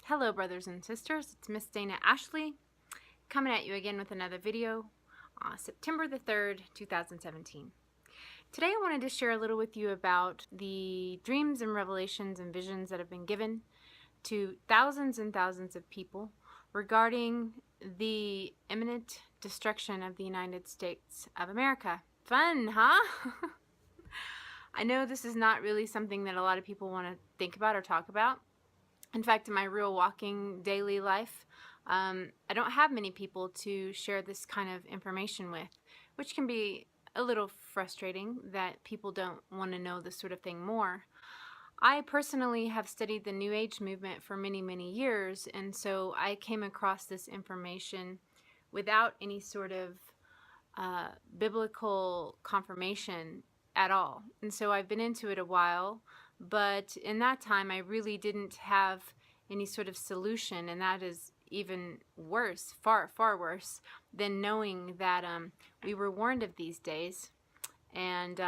Hello brothers and sisters, it's Miss Dana Ashley coming at you again with another video on September the 3rd, 2017. Today I wanted to share a little with you about the dreams and revelations and visions that have been given to thousands and thousands of people regarding the imminent destruction of the United States of America. Fun, huh? I know this is not really something that a lot of people want to think about or talk about. In fact, in my real walking daily life, I don't have many people to share this kind of information with, which can be a little frustrating that people don't want to know this sort of thing more. I personally have studied the New Age movement for many, many years, and so I came across this information without any sort of biblical confirmation at all. And so I've been into it a while, but in that time I really didn't have any sort of solution, and that is even worse, far worse than knowing that we were warned of these days, and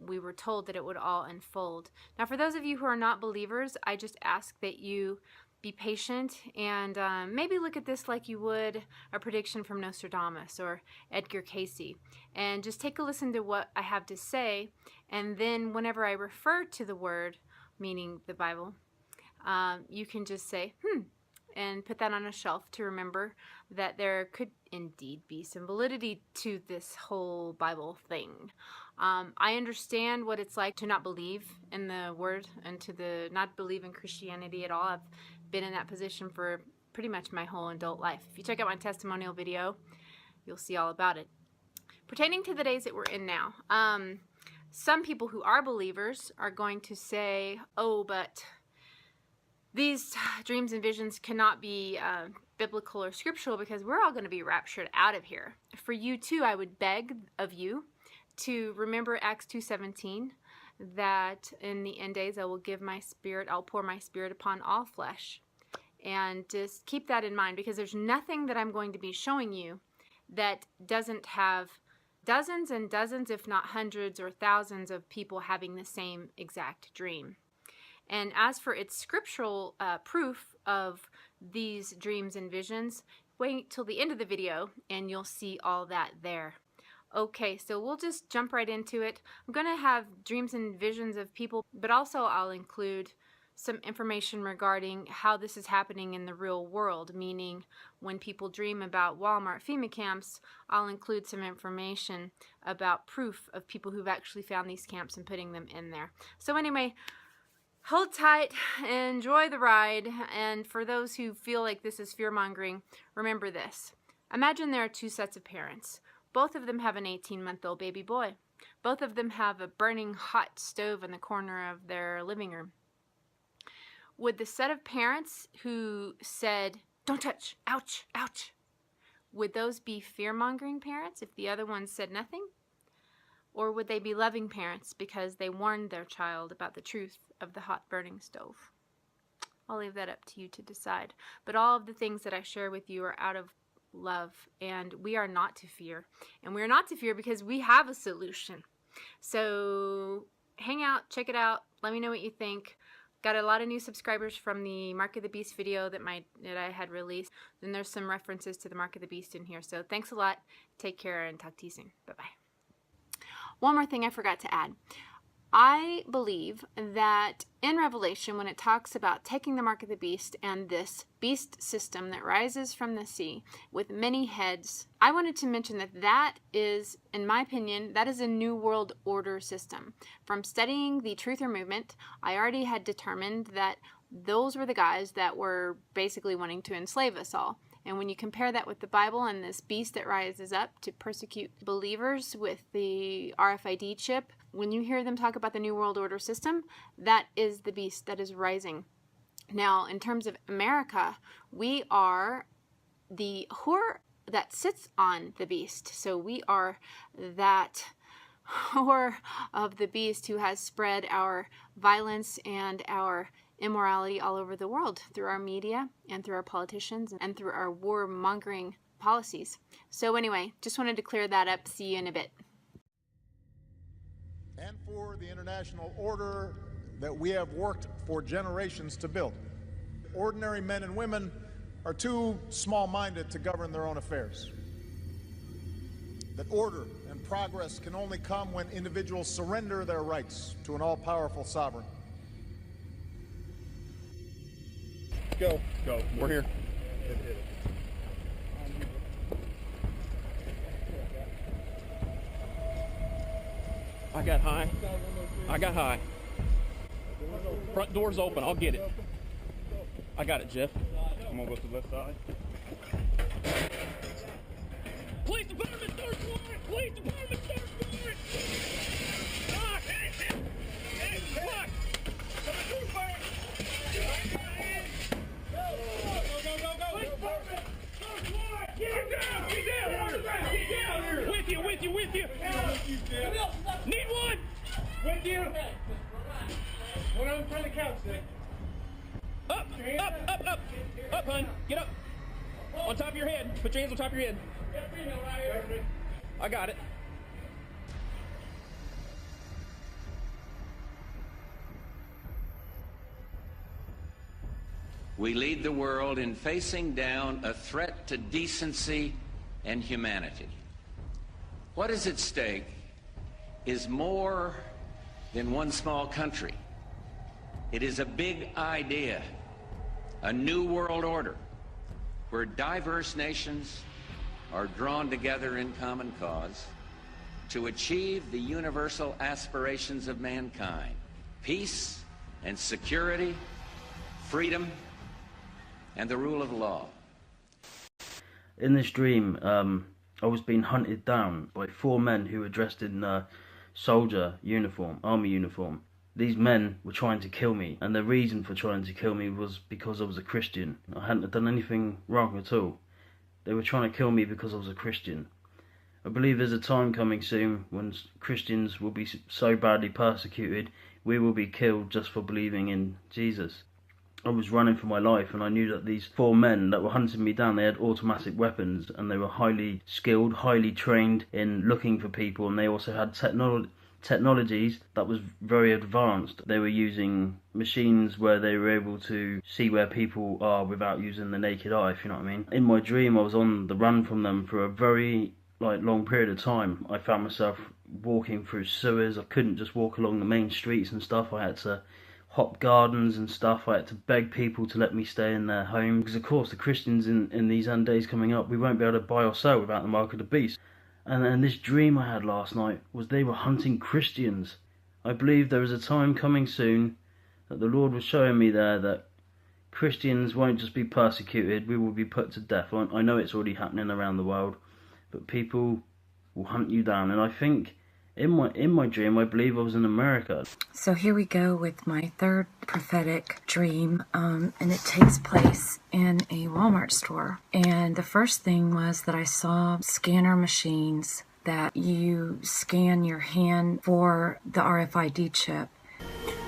we were told that it would all unfold. Now, for those of you who are not believers, I just ask that you be patient and maybe look at this like you would a prediction from Nostradamus or Edgar Cayce, and just take a listen to what I have to say, and then whenever I refer to the word, meaning the Bible, you can just say, and put that on a shelf to remember that there could indeed be some validity to this whole Bible thing. I understand what it's like to not believe in the word and to not believe in Christianity at all. I've been in that position for pretty much my whole adult life. If you check out my testimonial video, you'll see all about it. Pertaining to the days that we're in now, some people who are believers are going to say, oh, but these dreams and visions cannot be biblical or scriptural because we're all going to be raptured out of here. For you too, I would beg of you to remember Acts 2:17, that in the end days I will give my spirit, I'll pour my spirit upon all flesh. And just keep that in mind, because there's nothing that I'm going to be showing you that doesn't have dozens and dozens, if not hundreds or thousands of people having the same exact dream. And as for its scriptural proof of these dreams and visions, wait till the end of the video and you'll see all that there. Okay, so we'll just jump right into it. I'm going to have dreams and visions of people, but also I'll include some information regarding how this is happening in the real world, meaning when people dream about Walmart FEMA camps, I'll include some information about proof of people who've actually found these camps and putting them in there. So anyway, hold tight, enjoy the ride, and for those who feel like this is fear-mongering, remember this. Imagine there are two sets of parents. Both of them have an 18-month-old baby boy. Both of them have a burning hot stove in the corner of their living room. Would the set of parents who said, "Don't touch, ouch, ouch," would those be fear-mongering parents if the other ones said nothing? Or would they be loving parents because they warned their child about the truth of the hot burning stove? I'll leave that up to you to decide. But all of the things that I share with you are out of love, and we are not to fear. And we're not to fear because we have a solution. So hang out, check it out, let me know what you think. Got a lot of new subscribers from the Mark of the Beast video that I had released. Then there's some references to the Mark of the Beast in here. So thanks a lot, take care, and talk to you soon. Bye-bye. One more thing I forgot to add. I believe that in Revelation, when it talks about taking the mark of the beast and this beast system that rises from the sea with many heads, I wanted to mention that that is, in my opinion, that is a New World Order system. From studying the Truther movement, I already had determined that those were the guys that were basically wanting to enslave us all. And when you compare that with the Bible and this beast that rises up to persecute believers with the RFID chip, when you hear them talk about the New World Order system, that is the beast that is rising. Now, in terms of America, we are the whore that sits on the beast. So we are that whore of the beast who has spread our violence and our immorality all over the world through our media and through our politicians and through our warmongering policies. So anyway, just wanted to clear that up. See you in a bit. And for the international order that we have worked for generations to build. ordinary men and women are too small-minded to govern their own affairs. That order and progress can only come when individuals surrender their rights to an all-powerful sovereign. Go. Go. We're here. I got high. I got high. Front door's open. I'll get it. I got it, Jeff. I'm gonna go to the left side. Police department, third floor! Police department, third floor! Ah, hey, what? Go. Police department, third floor! Get down! Get down! With you! Need one! With you! One on front of the couch, then. Up, hun. Get up. On top of your head. Put your hands on top of your head. I got it. We lead the world in facing down a threat to decency and humanity. What is at stake is more than one small country. It is a big idea, a new world order, where diverse nations are drawn together in common cause to achieve the universal aspirations of mankind: peace and security, freedom, and the rule of law. In this dream, I was being hunted down by 4 men who were dressed in soldier uniform, army uniform. These men were trying to kill me, and the reason for trying to kill me was because I was a Christian. I hadn't done anything wrong at all. They were trying to kill me because I was a Christian. I believe there's a time coming soon when Christians will be so badly persecuted, we will be killed just for believing in Jesus. I was running for my life, and I knew that these 4 men that were hunting me down, they had automatic weapons, and they were highly skilled, highly trained in looking for people, and they also had technologies that was very advanced. They were using machines where they were able to see where people are without using the naked eye, if you know what I mean. In my dream, I was on the run from them for a very long period of time. I found myself walking through sewers. I couldn't just walk along the main streets and stuff. I had to hop gardens and stuff. I had to beg people to let me stay in their home, because of course the Christians in these end days coming up, we won't be able to buy or sell without the mark of the beast. And this dream I had last night was they were hunting Christians. I believe there is a time coming soon that the Lord was showing me there that Christians won't just be persecuted, we will be put to death. I know it's already happening around the world, but people will hunt you down. And I think in my dream, I believe I was in America. So here we go with my third prophetic dream, and it takes place in a Walmart store. And the first thing was that I saw scanner machines that you scan your hand for the RFID chip.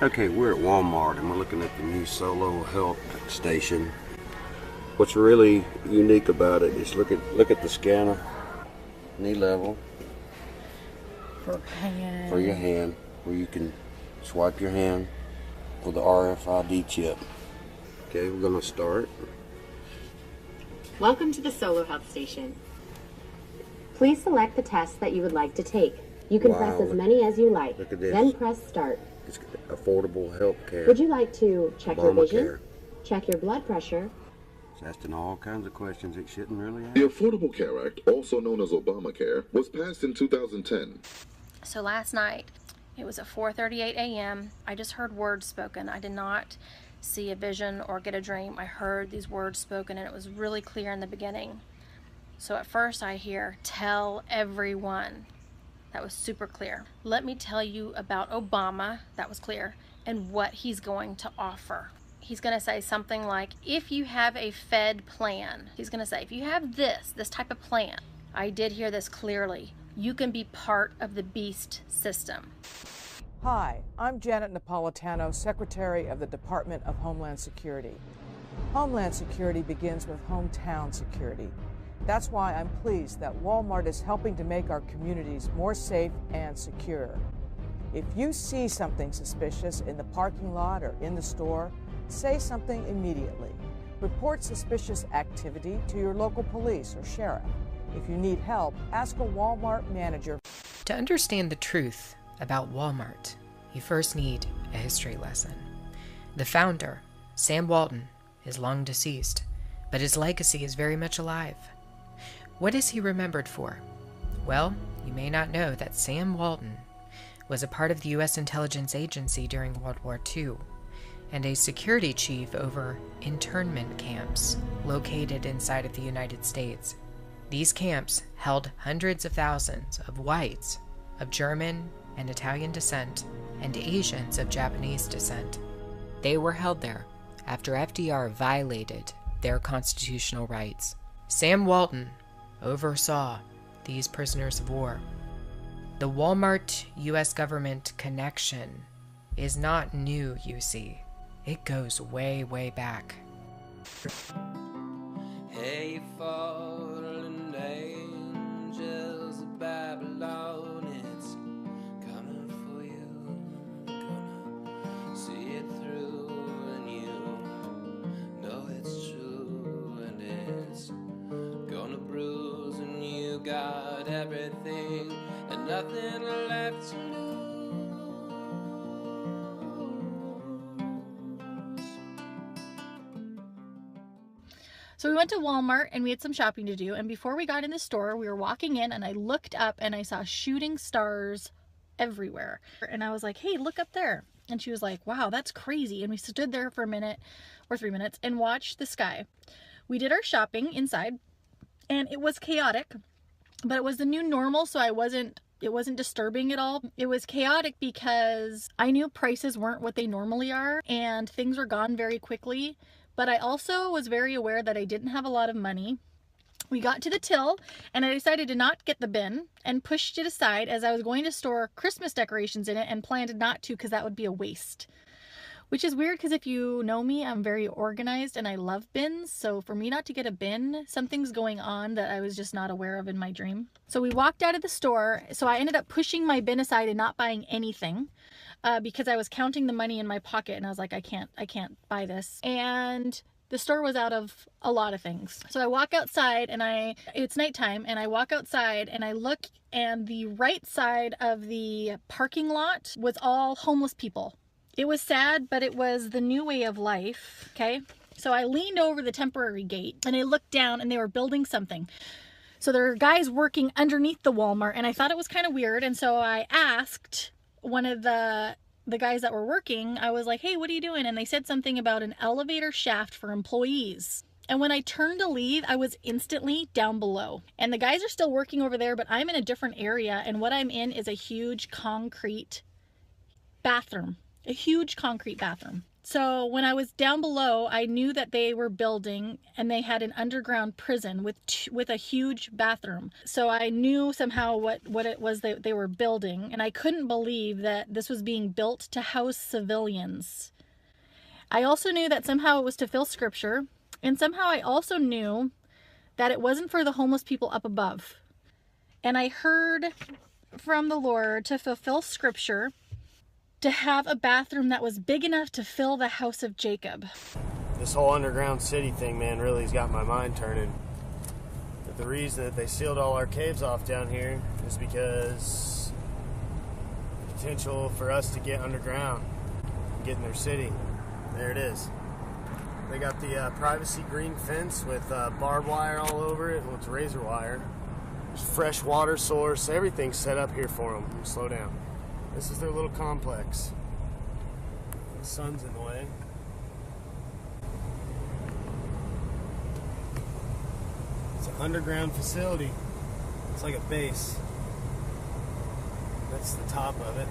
Okay, we're at Walmart and we're looking at the new Solo Help station. What's really unique about it is look at the scanner, knee level. For your hand, where you can swipe your hand for the RFID chip. Okay, we're going to start. Welcome to the Solo Health Station. Please select the test that you would like to take. You can press as many as you like. Look at this. Then press start. It's affordable health care. Would you like to check your vision, Obamacare. check your blood pressure? It's asking all kinds of questions it shouldn't really ask. The Affordable Care Act, also known as Obamacare, was passed in 2010. So last night, it was at 4:38 a.m. I just heard words spoken. I did not see a vision or get a dream. I heard these words spoken, and it was really clear in the beginning. So at first I hear, tell everyone. That was super clear. Let me tell you about Obama. That was clear. And what he's going to offer. He's going to say something like, if you have a Fed plan, he's going to say, if you have this type of plan, I did hear this clearly, you can be part of the beast system. Hi, I'm Janet Napolitano, Secretary of the Department of Homeland Security. Homeland Security begins with hometown security. That's why I'm pleased that Walmart is helping to make our communities more safe and secure. If you see something suspicious in the parking lot or in the store, say something immediately. Report suspicious activity to your local police or sheriff. If you need help, ask a Walmart manager. To understand the truth about Walmart, you first need a history lesson. The founder, Sam Walton, is long deceased, but his legacy is very much alive. What is he remembered for? Well, you may not know that Sam Walton was a part of the U.S. intelligence agency during World War II and a security chief over internment camps located inside of the United States. These camps held hundreds of thousands of whites of German and Italian descent and Asians of Japanese descent. They were held there after FDR violated their constitutional rights. Sam Walton oversaw these prisoners of war. The Walmart U.S. government connection is not new, you see. It goes way, way back. Hey, fallen angels of Babylon, it's coming for you. Gonna see it through, and you know it's true, and it's gonna bruise, and you got everything and nothing left to lose. So we went to Walmart and we had some shopping to do, and before we got in the store, we were walking in and I looked up and I saw shooting stars everywhere. And I was like, hey, look up there. And she was like, wow, that's crazy. And we stood there for a minute or 3 minutes and watched the sky. We did our shopping inside and it was chaotic, but it was the new normal, so it wasn't disturbing at all. It was chaotic because I knew prices weren't what they normally are and things were gone very quickly. But I also was very aware that I didn't have a lot of money. We got to the till and I decided to not get the bin and pushed it aside as I was going to store Christmas decorations in it and planned not to because that would be a waste. Which is weird because if you know me, I'm very organized and I love bins. So for me not to get a bin, something's going on that I was just not aware of in my dream. So we walked out of the store. So I ended up pushing my bin aside and not buying anything. Because I was counting the money in my pocket and I was like, I can't buy this. And the store was out of a lot of things. So I walk outside and it's nighttime and I walk outside and I look and the right side of the parking lot was all homeless people. It was sad, but it was the new way of life, okay? So I leaned over the temporary gate and I looked down and they were building something. So there were guys working underneath the Walmart and I thought it was kind of weird. And so I asked one of the guys that were working, I was like, hey, what are you doing? And they said something about an elevator shaft for employees. And when I turned to leave, I was instantly down below. And the guys are still working over there, but I'm in a different area. And what I'm in is a huge concrete bathroom, a huge concrete bathroom. So when I was down below, I knew that they were building and they had an underground prison with a huge bathroom. So I knew somehow what it was that they were building. And I couldn't believe that this was being built to house civilians. I also knew that somehow it was to fill scripture. And somehow I also knew that it wasn't for the homeless people up above. And I heard from the Lord to fulfill scripture, to have a bathroom that was big enough to fill the house of Jacob. This whole underground city thing, man, really has got my mind turning. But the reason that they sealed all our caves off down here is because the potential for us to get underground and get in their city. There it is. They got the privacy green fence with barbed wire all over it, and it's razor wire. There's fresh water source, everything's set up here for them. Slow down. This is their little complex. The sun's in the way. It's an underground facility. It's like a base. That's the top of it.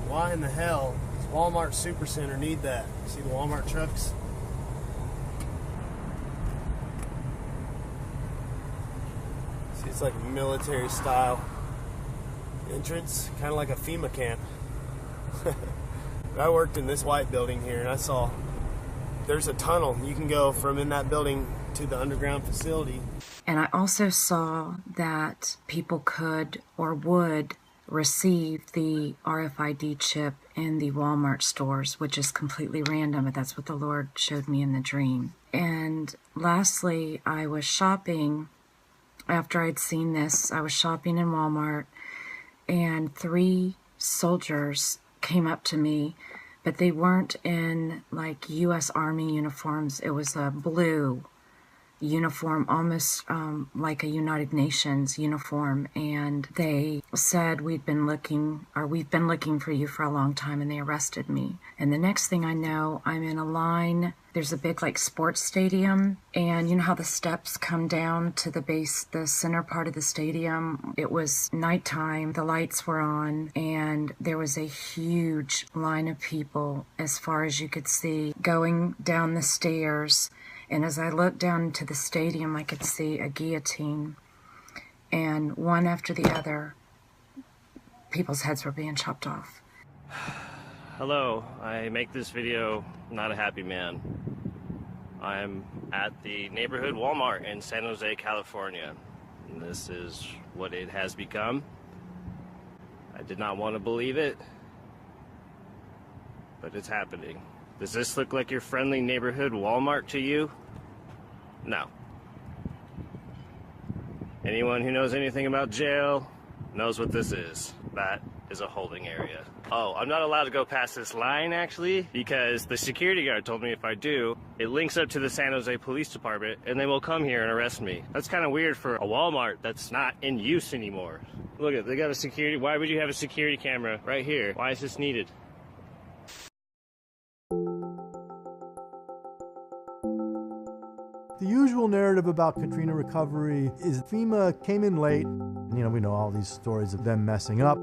Why in the hell does Walmart Supercenter need that? See the Walmart trucks? See, it's like a military style entrance, kind of like a FEMA camp. I worked in this white building here and I saw there's a tunnel. You can go from in that building to the underground facility. And I also saw that people could or would receive the RFID chip in the Walmart stores, which is completely random, but that's what the Lord showed me in the dream. And lastly, I was shopping. After I'd seen this, I was shopping in Walmart, and 3 soldiers came up to me, but they weren't in like U.S. Army uniforms. It was a blue uniform, almost like a United Nations uniform, and they said, we've been looking for you for a long time, and they arrested me. And the next thing I know, I'm in a line. There's a big like sports stadium, and you know how the steps come down to the base, the center part of the stadium? It was nighttime, the lights were on, and there was a huge line of people as far as you could see going down the stairs. And as I looked down into the stadium, I could see a guillotine, and one after the other, people's heads were being chopped off. Hello, I make this video not a happy man. I'm at the neighborhood Walmart in San Jose, California. And this is what it has become. I did not want to believe it, but it's happening. Does this look like your friendly neighborhood Walmart to you? No. Anyone who knows anything about jail knows what this is. That is a holding area. Oh, I'm not allowed to go past this line, actually, because the security guard told me if I do, it links up to the San Jose Police Department, and they will come here and arrest me. That's kind of weird for a Walmart that's not in use anymore. Look at, they got a security. Why would you have a security camera right here? Why is this needed? The usual narrative about Katrina recovery is FEMA came in late. You know, we know all these stories of them messing up.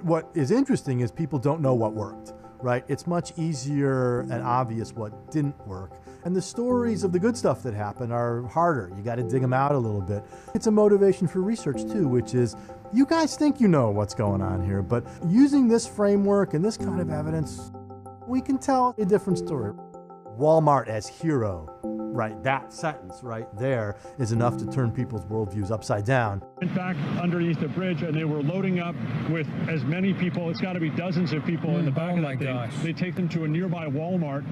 What is interesting is people don't know what worked, right? It's much easier and obvious what didn't work. And the stories of the good stuff that happened are harder. You got to dig them out a little bit. It's a motivation for research too, which is you guys think you know what's going on here, but using this framework and this kind of evidence, we can tell a different story. Walmart as hero, right? That sentence right there is enough to turn people's worldviews upside down. Went back underneath the bridge, and they were loading up with as many people. It's got to be dozens of people in the back of that thing. Gosh. They take them to a nearby Walmart,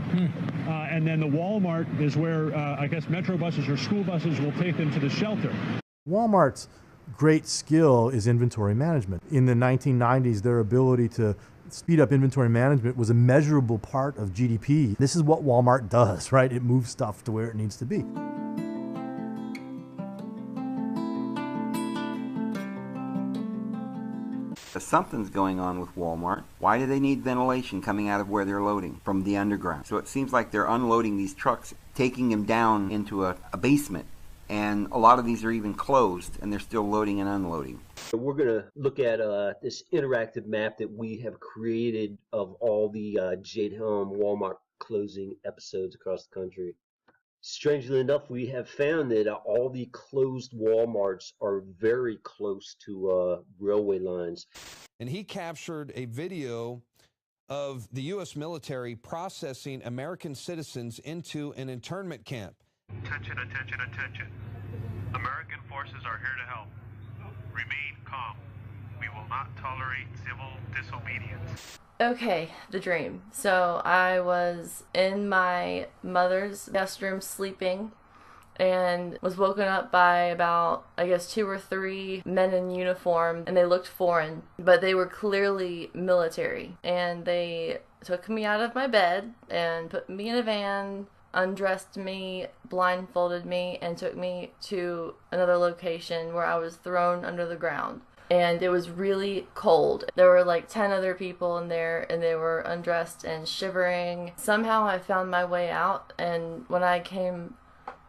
and then the Walmart is where I guess metro buses or school buses will take them to the shelter. Walmart's great skill is inventory management. In the 1990s, their ability to speed up inventory management was a measurable part of GDP. This is what Walmart does, right? It moves stuff to where it needs to be. Something's going on with Walmart. Why do they need ventilation coming out of where they're loading? From the underground. So it seems like they're unloading these trucks, taking them down into a basement. And a lot of these are even closed, and they're still loading and unloading. We're going to look at this interactive map that we have created of all the Jade Helm Walmart closing episodes across the country. Strangely enough, we have found that all the closed Walmarts are very close to railway lines. And he captured a video of the U.S. military processing American citizens into an internment camp. Attention, attention, attention. American forces are here to help. Remain calm. We will not tolerate civil disobedience. Okay, the dream. So I was in my mother's guest room sleeping and was woken up by about, I guess, 2 or 3 men in uniform, and they looked foreign, but they were clearly military. And they took me out of my bed and put me in a van, undressed me, blindfolded me, and took me to another location where I was thrown under the ground. And it was really cold. There were like 10 other people in there, and they were undressed and shivering. Somehow I found my way out, and when I came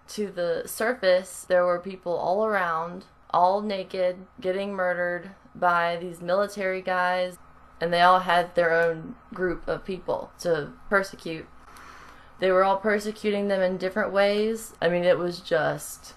to the surface, there were people all around, all naked, getting murdered by these military guys, and they all had their own group of people to persecute. They were all persecuting them in different ways. I mean, it was just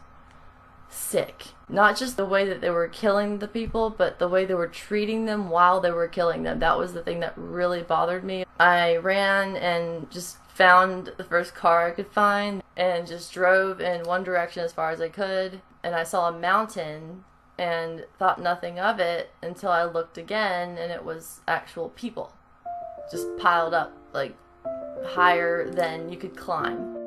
sick. Not just the way that they were killing the people, but the way they were treating them while they were killing them. That was the thing that really bothered me. I ran and just found the first car I could find and just drove in one direction as far as I could. And I saw a mountain and thought nothing of it until I looked again, and it was actual people just piled up like higher than you could climb.